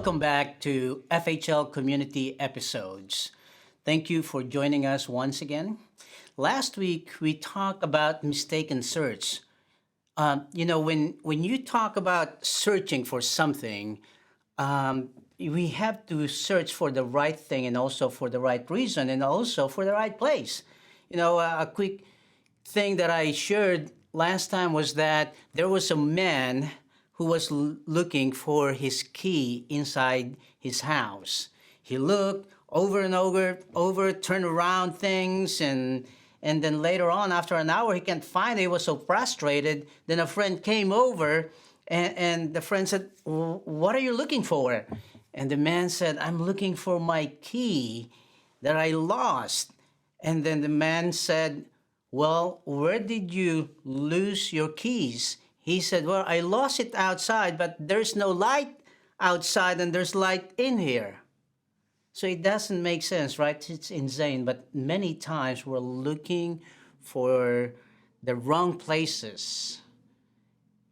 Welcome back to FHL Community Episodes. Thank you for joining us once again. Last week we talked about mistaken search. When you talk about searching for something, we have to search for the right thing and also for the right reason and also for the right place. A quick thing that I shared last time was that there was a man who was looking for his key inside his house. He looked over and over, turned around things, and then later on, after an hour, he can't find it. He was so frustrated. Then a friend came over, and the friend said, "What are you looking for?" And the man said, "I'm looking for my key that I lost." And then the man said, "Well, where did you lose your keys?" He said, "Well, I lost it outside, but there's no light outside and there's light in here." So it doesn't make sense, right? It's insane. But many times we're looking for the wrong places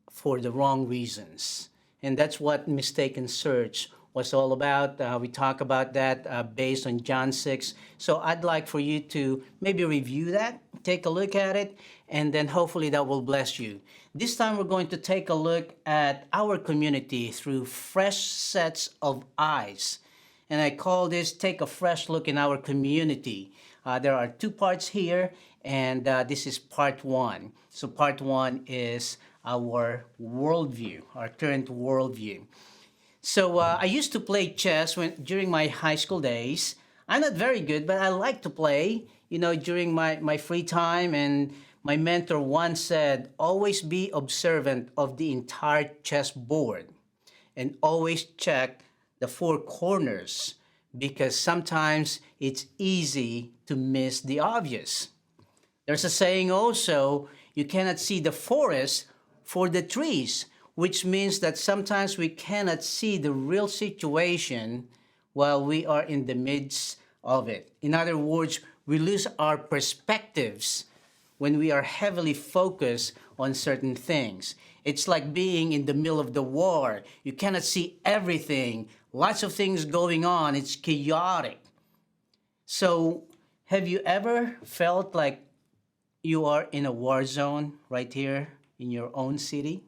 for the wrong reasons. And that's what mistaken search was all about. We talk about that based on John 6. So I'd like for you to maybe review that, take a look at it, and then hopefully that will bless you. This time we're going to take a look at our community through fresh sets of eyes. And I call this Take a Fresh Look in Our Community. There are two parts here, and this is part one. So part one is our worldview, our current worldview. So I used to play chess during my high school days. I'm not very good, but I like to play, during my free time. And my mentor once said, always be observant of the entire chessboard and always check the four corners because sometimes it's easy to miss the obvious. There's a saying also, you cannot see the forest for the trees, which means that sometimes we cannot see the real situation while we are in the midst of it. In other words, we lose our perspectives when we are heavily focused on certain things. It's like being in the middle of the war. You cannot see everything. Lots of things going on. It's chaotic. So, have you ever felt like you are in a war zone right here in your own city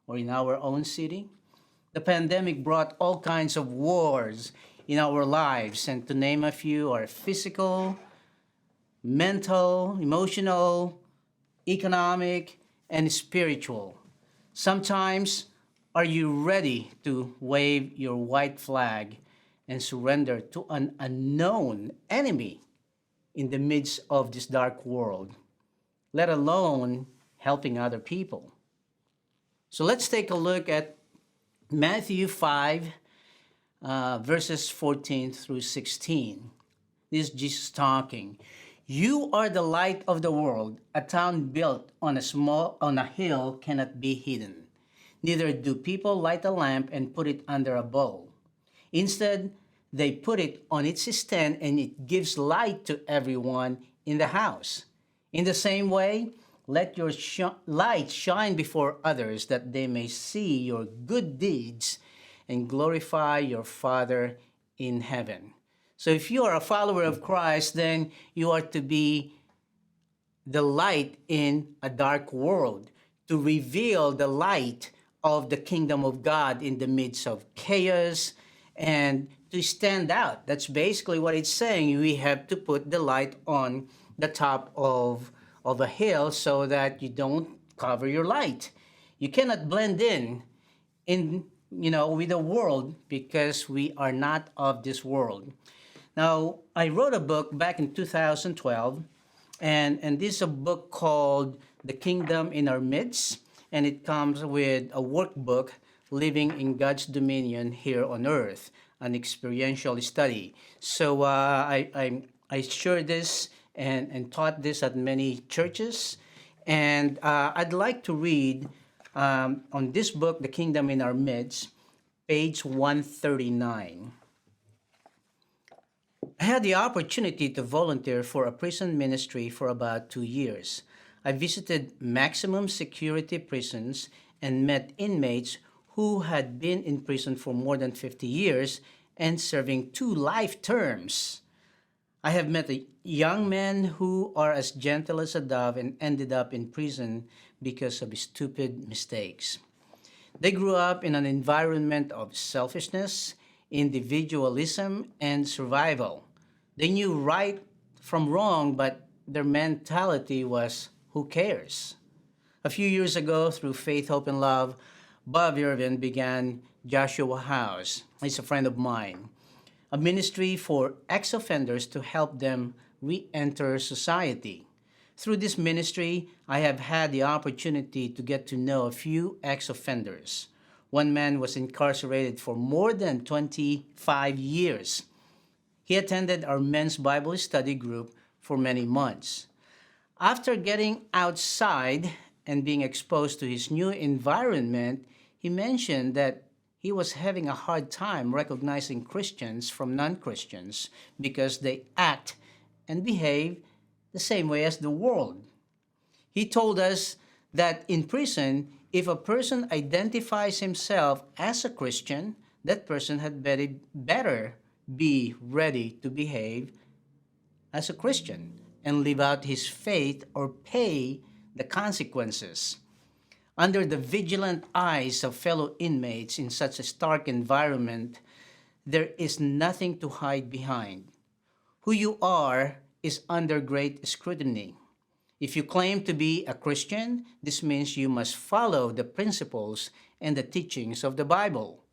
or in our own city? The pandemic brought all kinds of wars in our lives, and to name a few are physical, mental, emotional, economic, and spiritual. Sometimes, are you ready to wave your white flag and surrender to an unknown enemy in the midst of this dark world, let alone helping other people? So let's take a look at Matthew 5, verses 14 through 16. This is Jesus talking. You are the light of the world. A town built on a hill cannot be hidden. Neither do people light a lamp and put it under a bowl. Instead, they put it on its stand and it gives light to everyone in the house. In the same way, let your light shine before others that they may see your good deeds and glorify your Father in heaven. So if you are a follower of Christ, then you are to be the light in a dark world, to reveal the light of the kingdom of God in the midst of chaos and to stand out. That's basically what it's saying. We have to put the light on the top of a hill so that you don't cover your light. You cannot blend in with the world because we are not of this world. Now, I wrote a book back in 2012, and this is a book called The Kingdom in Our Midst, and it comes with a workbook, Living in God's Dominion Here on Earth, an experiential study. So I shared this and taught this at many churches, and I'd like to read on this book, The Kingdom in Our Midst, page 139. I had the opportunity to volunteer for a prison ministry for about 2 years. I visited maximum security prisons and met inmates who had been in prison for more than 50 years and serving 2 life terms. I have met young men who are as gentle as a dove and ended up in prison because of stupid mistakes. They grew up in an environment of selfishness, individualism, and survival. They knew right from wrong, but their mentality was who cares? A few years ago, through Faith, Hope, and Love, Bob Irvin began Joshua House. He's a friend of mine, a ministry for ex offenders to help them re enter society. Through this ministry, I have had the opportunity to get to know a few ex offenders. One man was incarcerated for more than 25 years. He attended our men's Bible study group for many months. After getting outside and being exposed to his new environment, he mentioned that he was having a hard time recognizing Christians from non Christians because they act and behave the same way as the world. He told us that in prison, if a person identifies himself as a Christian, that person had better be ready to behave as a Christian and live out his faith or pay the consequences. Under the vigilant eyes of fellow inmates in such a stark environment, there is nothing to hide behind. Who you are is under great scrutiny. If you claim to be a Christian, this means you must follow the principles and the teachings of the Bible.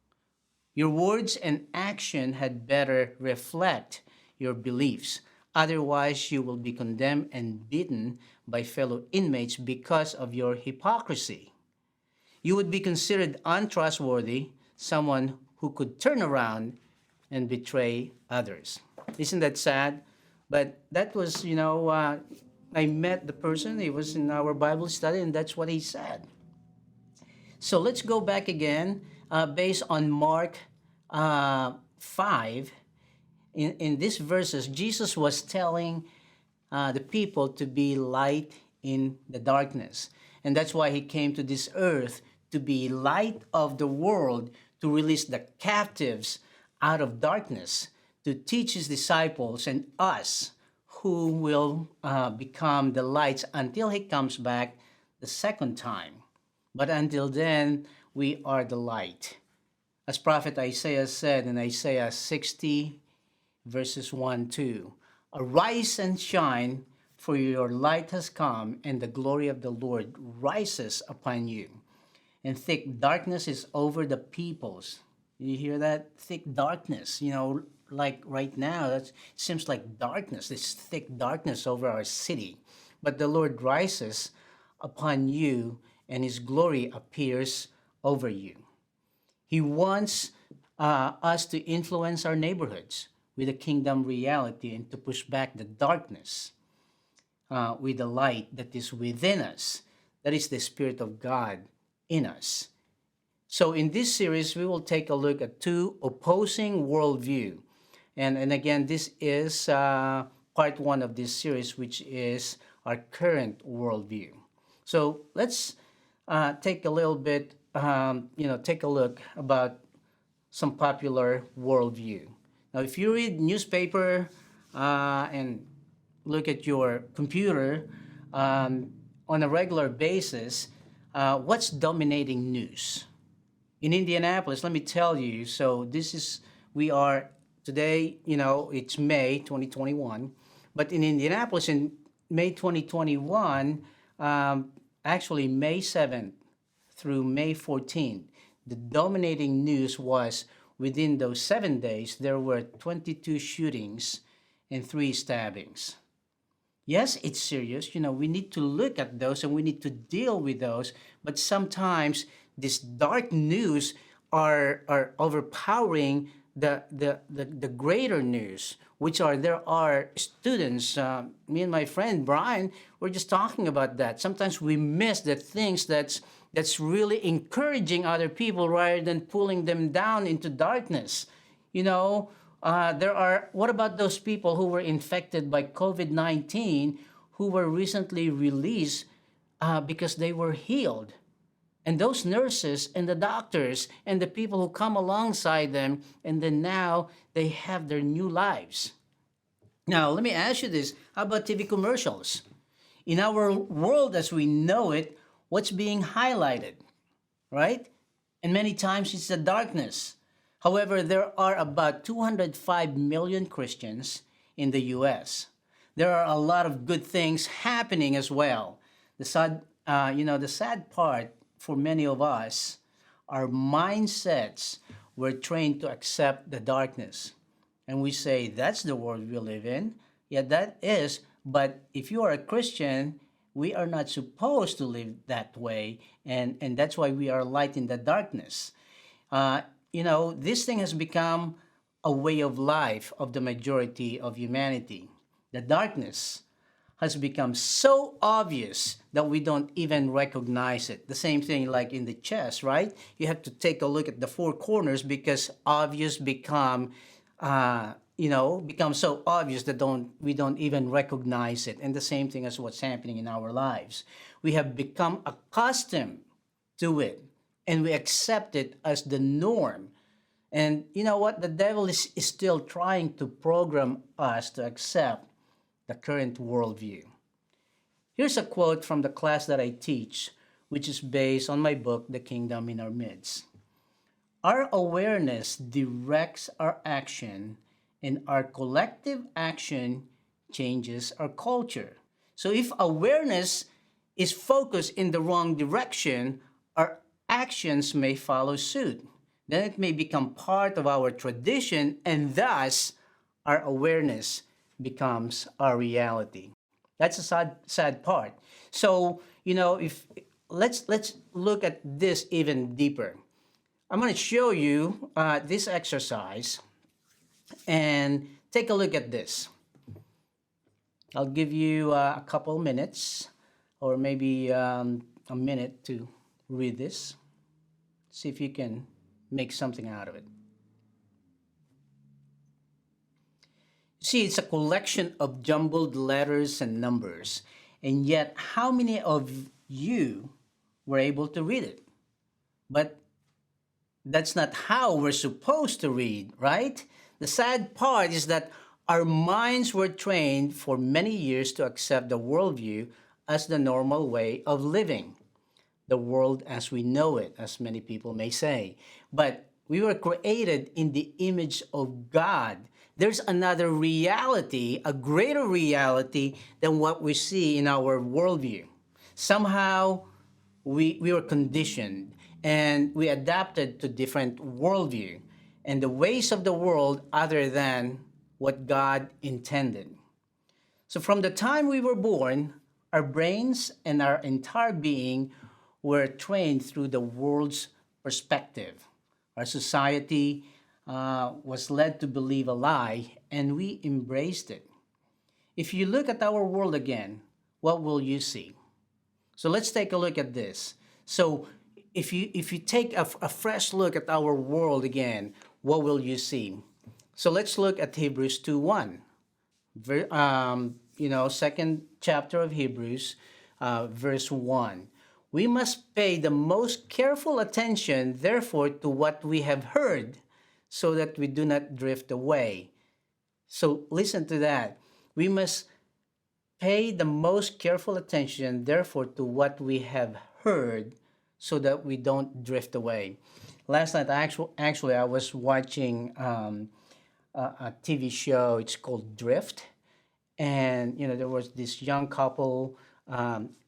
Your words and action had better reflect your beliefs. Otherwise, you will be condemned and beaten by fellow inmates because of your hypocrisy. You would be considered untrustworthy, someone who could turn around and betray others. Isn't that sad? But that was, I met the person, he was in our Bible study, and that's what he said. So let's go back again, based on Mark 5. In these verses, Jesus was telling the people to be light in the darkness. And that's why he came to this earth to be light of the world, to release the captives out of darkness, to teach his disciples and us who will become the lights until he comes back the second time. But until then, we are the light. As Prophet Isaiah said in Isaiah 60, verses 1-2, "Arise and shine, for your light has come, and the glory of the Lord rises upon you. And thick darkness is over the peoples." You hear that? Thick darkness, like right now, it seems like darkness, this thick darkness over our city. But the Lord rises upon you, and his glory appears over you. He wants us to influence our neighborhoods with a kingdom reality and to push back the darkness with the light that is within us. That is the Spirit of God in us. So in this series, we will take a look at 2 opposing worldview. And again, this is part 1 of this series, which is our current worldview. So let's take a little bit, take a look about some popular worldview. Now, if you read newspaper and look at your computer on a regular basis, what's dominating news? In Indianapolis, let me tell you, so we are today, it's May 2021, but in Indianapolis in May 2021, actually May 7th through May 14th, the dominating news was within those 7 days, there were 22 shootings and 3 stabbings. Yes, it's serious. We need to look at those and we need to deal with those. But sometimes this dark news are overpowering the greater news, which there are students. Me and my friend Brian were just talking about that. Sometimes we miss the things that's really encouraging other people rather than pulling them down into darkness. What about those people who were infected by COVID-19 who were recently released because they were healed? And those nurses and the doctors and the people who come alongside them, and then now they have their new lives. Now, let me ask you this: how about TV commercials? In our world as we know it, what's being highlighted, right? And many times it's the darkness. However, there are about 205 million Christians in the US. There are a lot of good things happening as well. The sad part for many of us, our mindsets were trained to accept the darkness. And we say, that's the world we live in. Yeah, that is. But if you are a Christian, we are not supposed to live that way. And that's why we are light in the darkness. Uh, this thing has become a way of life of the majority of humanity. The darkness has become so obvious that we don't even recognize it. The same thing like in the chess, right? You have to take a look at the four corners because obvious become so obvious that we don't even recognize it. And the same thing as what's happening in our lives. We have become accustomed to it and we accept it as the norm. And you know what? The devil is still trying to program us to accept the current worldview. Here's a quote from the class that I teach, which is based on my book, The Kingdom in Our Midst. Our awareness directs our action, and our collective action changes our culture. So if awareness is focused in the wrong direction, our actions may follow suit. Then it may become part of our tradition, and thus our awareness becomes our reality. That's a sad part. So if let's look at this even deeper. I'm going to show you this exercise and take a look at this. I'll give you a couple minutes or maybe a minute to read this. See if you can make something out of it. See, it's a collection of jumbled letters and numbers, and yet how many of you were able to read it? But that's not how we're supposed to read, right? The sad part is that our minds were trained for many years to accept the worldview as the normal way of living, the world as we know it, as many people may say. But we were created in the image of God. There's another reality, a greater reality than what we see in our worldview. Somehow, we were conditioned and we adapted to different worldview and the ways of the world other than what God intended. So from the time we were born, our brains and our entire being were trained through the world's perspective. Our society was led to believe a lie, and we embraced it. If you look at our world again, what will you see? So let's take a look at this. So if you take a fresh look at our world again, what will you see? So let's look at Hebrews 2:1. Second chapter of Hebrews, verse 1. We must pay the most careful attention, therefore, to what we have heard, so that we do not drift away. So listen to that. We must pay the most careful attention, therefore, to what we have heard, so that we don't drift away. Last night, actually, I was watching a TV show. It's called Drift, and there was this young couple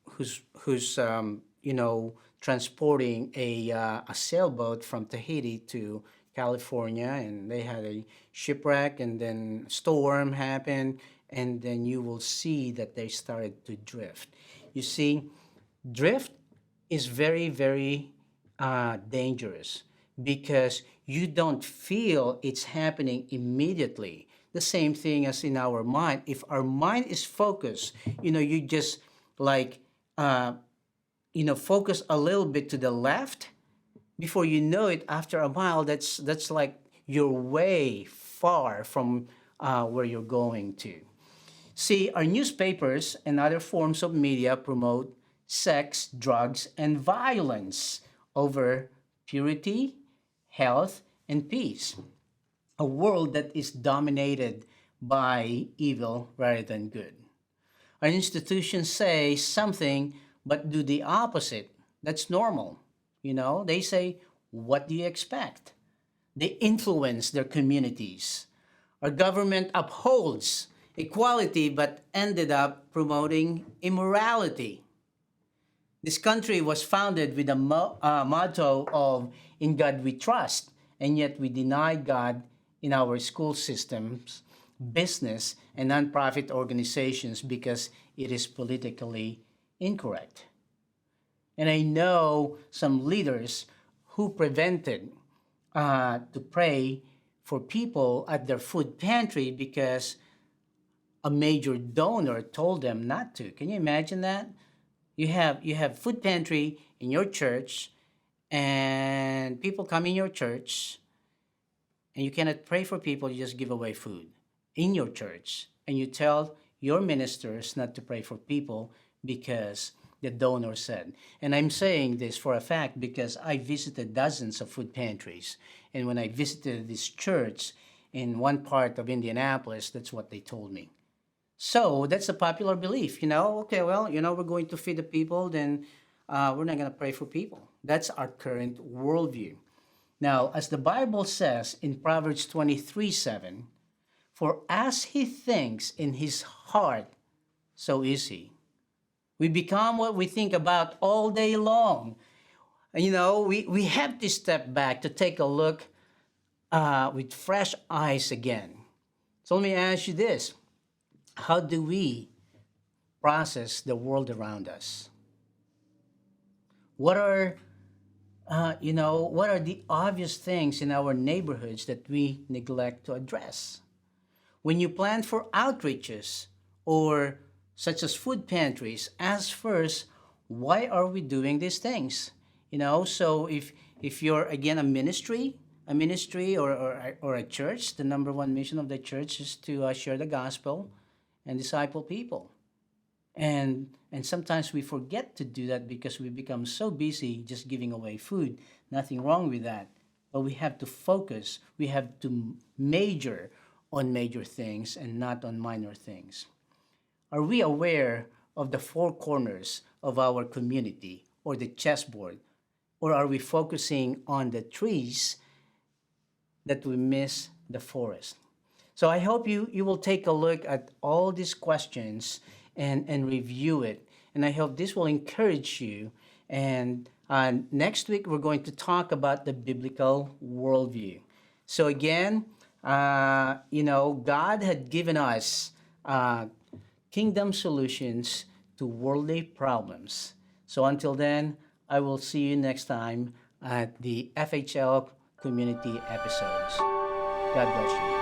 who's transporting a sailboat from Tahiti to California, and they had a shipwreck, and then storm happened, and then you will see that they started to drift. You see, drift is very, very dangerous because you don't feel it's happening immediately. The same thing as in our mind. If our mind is focused, you just like, focus a little bit to the left. Before you know it, after a mile, that's like you're way far from where you're going to. See, our newspapers and other forms of media promote sex, drugs, and violence over purity, health, and peace. A world that is dominated by evil rather than good. Our institutions say something but do the opposite. That's normal. They say, what do you expect? They influence their communities. Our government upholds equality but ended up promoting immorality. This country was founded with a motto of "In God we trust," and yet we deny God in our school systems, business, and nonprofit organizations because it is politically incorrect. And I know some leaders who prevented to pray for people at their food pantry because a major donor told them not to. Can you imagine that? You have food pantry in your church, and people come in your church, and you cannot pray for people. You just give away food in your church, and you tell your ministers not to pray for people because the donor said. And I'm saying this for a fact because I visited dozens of food pantries, and when I visited this church in one part of Indianapolis, that's what they told me. So that's a popular belief, Okay, well, we're going to feed the people, then we're not going to pray for people. That's our current worldview. Now, as the Bible says in Proverbs 23:7, for as he thinks in his heart, so is he. We become what we think about all day long. We have to step back to take a look with fresh eyes again. So let me ask you this. How do we process the world around us? What are what are the obvious things in our neighborhoods that we neglect to address? When you plan for outreaches or such as food pantries, ask first, why are we doing these things? So if you're again a ministry or a church, the number one mission of the church is to share the gospel and disciple people. And sometimes we forget to do that because we become so busy just giving away food. Nothing wrong with that. But we have to focus. We have to major on major things and not on minor things. Are we aware of the four corners of our community or the chessboard? Or are we focusing on the trees that we miss the forest? So I hope you will take a look at all these questions and review it. And I hope this will encourage you. And next week, we're going to talk about the biblical worldview. So again, God had given us kingdom solutions to worldly problems. So until then, I will see you next time at the FHL community episodes. God bless you.